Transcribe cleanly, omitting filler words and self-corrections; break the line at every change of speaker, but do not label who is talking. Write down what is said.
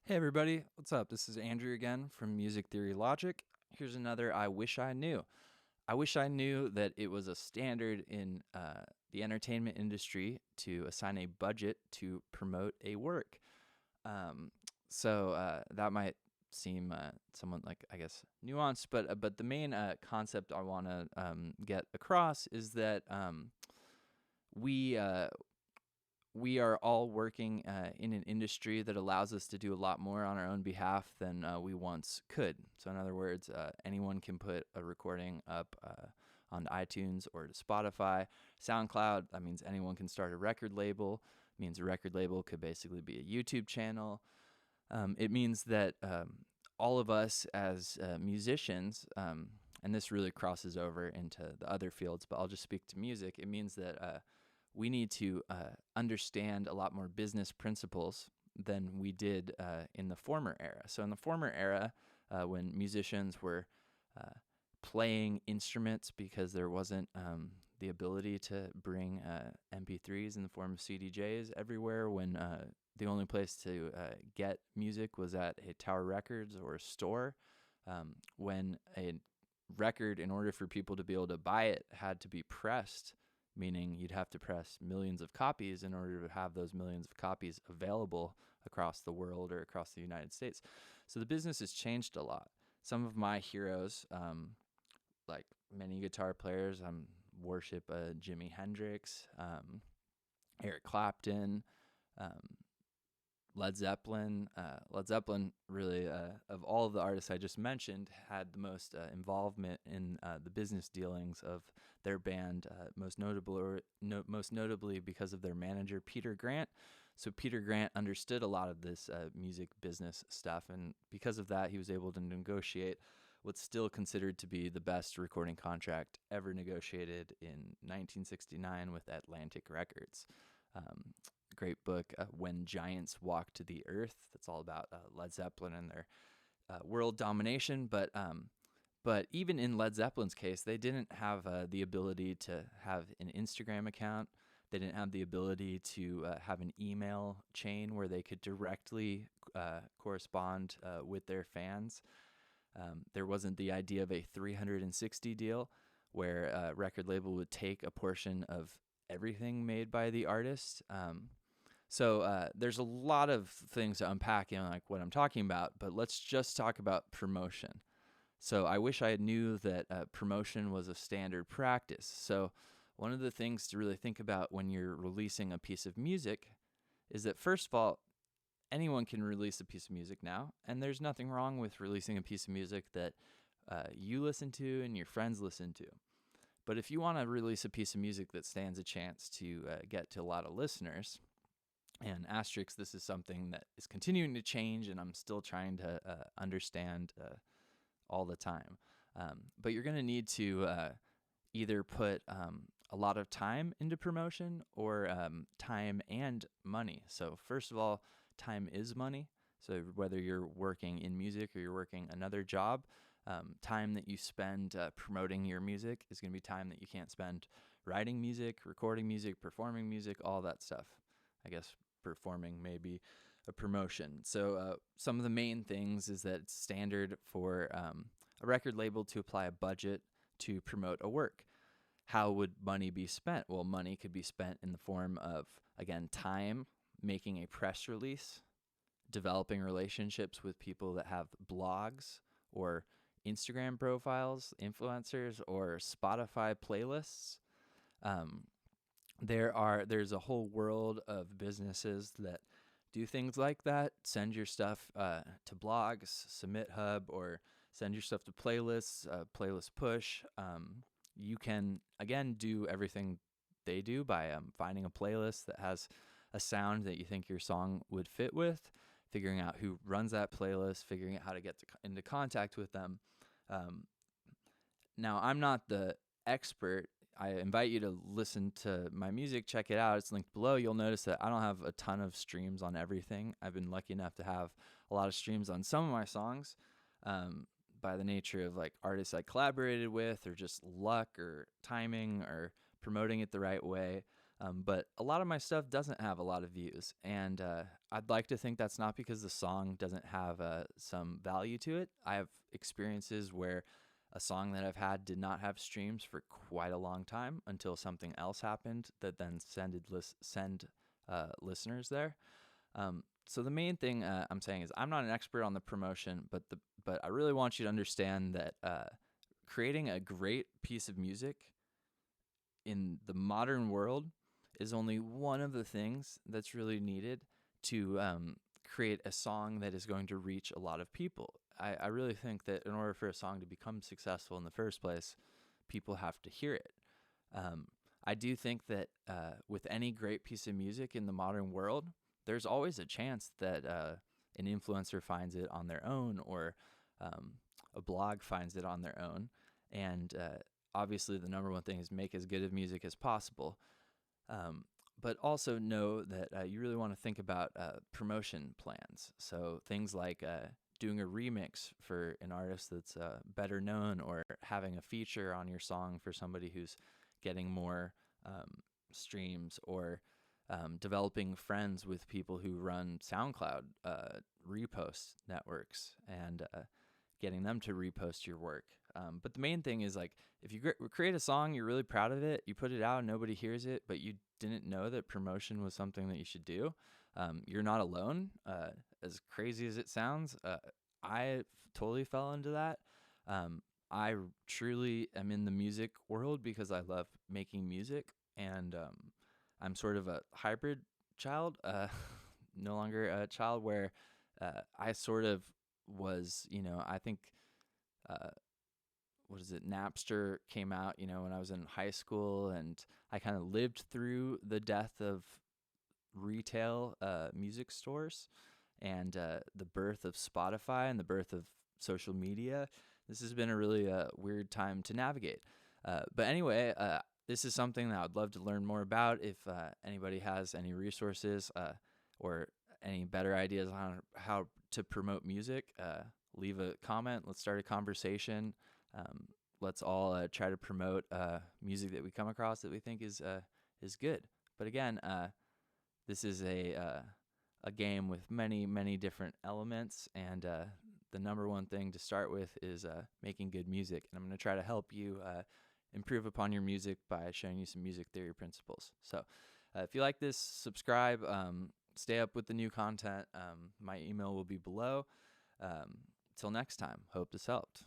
Hey everybody, what's up? This is Andrew again from Music Theory Logic. Here's another I wish I knew. I wish I knew that it was a standard in the entertainment industry to assign a budget to promote a work. Um, so that might seem somewhat like, I guess, nuanced, but the main concept I want to get across is that we we are all working in an industry that allows us to do a lot more on our own behalf than we once could. So, in other words, anyone can put a recording up on iTunes or to Spotify, SoundCloud. That means anyone can start a record label. It means a record label could basically be a YouTube channel. It means that all of us as musicians, and this really crosses over into the other fields, but I'll just speak to music. It means that we need to understand a lot more business principles than we did in the former era. So in the former era, when musicians were playing instruments because there wasn't the ability to bring MP3s in the form of CDJs everywhere, when the only place to get music was at a Tower Records or a store, when a record, in order for people to be able to buy it, had to be pressed, meaning you'd have to press millions of copies in order to have those millions of copies available across the world or across the United States. So the business has changed a lot. Some of my heroes, like many guitar players, worship Jimi Hendrix, Eric Clapton, um, Led Zeppelin. Led Zeppelin really, of all of the artists I just mentioned, had the most involvement in the business dealings of their band, most notably because of their manager, Peter Grant. So Peter Grant understood a lot of this music business stuff, and because of that, he was able to negotiate what's still considered to be the best recording contract ever negotiated in 1969 with Atlantic Records. Great book, When Giants Walk to the Earth. That's all about Led Zeppelin and their world domination. But even in Led Zeppelin's case, they didn't have the ability to have an Instagram account. They didn't have the ability to have an email chain where they could directly correspond with their fans. There wasn't the idea of a 360 deal where a record label would take a portion of everything made by the artist. So there's a lot of things to unpack in like what I'm talking about, but let's just talk about promotion. So I wish I knew that promotion was a standard practice. So one of the things to really think about when you're releasing a piece of music is that, first of all, anyone can release a piece of music now, and there's nothing wrong with releasing a piece of music that you listen to and your friends listen to. But if you want to release a piece of music that stands a chance to get to a lot of listeners, and asterisk, this is something that is continuing to change and I'm still trying to understand all the time. But you're going to need to either put a lot of time into promotion or time and money. So first of all, time is money. So whether you're working in music or you're working another job, time that you spend promoting your music is going to be time that you can't spend writing music, recording music, performing music, all that stuff. I guess performing maybe a promotion. So some of the main things is that it's standard for a record label to apply a budget to promote a work. How would money be spent? Well, money could be spent in the form of, again, time, making a press release, developing relationships with people that have blogs or Instagram profiles, influencers, or Spotify playlists. Um, there's a whole world of businesses that do things like that. Send your stuff to blogs, Submit Hub, or send your stuff to playlists, playlist push. You can, again, do everything they do by finding a playlist that has a sound that you think your song would fit with, figuring out who runs that playlist, figuring out how to get into contact with them. Now, I'm not the expert. I invite you to listen to my music, check it out. It's linked below. You'll notice that I don't have a ton of streams on everything. I've been lucky enough to have a lot of streams on some of my songs by the nature of like artists I collaborated with, or just luck or timing or promoting it the right way. But a lot of my stuff doesn't have a lot of views, and I'd like to think that's not because the song doesn't have some value to it. I have experiences where a song that I've had did not have streams for quite a long time until something else happened that then send listeners there. So the main thing I'm saying is I'm not an expert on the promotion, but I really want you to understand that creating a great piece of music in the modern world is only one of the things that's really needed to create a song that is going to reach a lot of people. I really think that in order for a song to become successful in the first place, people have to hear it. I do think that with any great piece of music in the modern world, there's always a chance that an influencer finds it on their own, or a blog finds it on their own. And obviously, the number one thing is make as good of music as possible. But also know that you really want to think about promotion plans. So things like doing a remix for an artist that's better known, or having a feature on your song for somebody who's getting more streams, or developing friends with people who run SoundCloud repost networks, and getting them to repost your work. But the main thing is, like, if you create a song, you're really proud of it, you put it out, nobody hears it, but you didn't know that promotion was something that you should do. You're not alone. As crazy as it sounds, I totally fell into that. I truly am in the music world because I love making music, and I'm sort of a hybrid child, no longer a child where I sort of was, I think, what is it? Napster came out, when I was in high school, and I kind of lived through the death of retail music stores, and the birth of Spotify and the birth of social media. This has been a really weird time to navigate. But anyway, this is something that I'd love to learn more about. If anybody has any resources or any better ideas on how to promote music, leave a comment. Let's start a conversation. Let's all try to promote music that we come across that we think is good. But again, this is a game with many, many different elements, and the number one thing to start with is making good music. And I'm going to try to help you improve upon your music by showing you some music theory principles. So if you like this, subscribe, stay up with the new content. My email will be below. Till next time, hope this helped.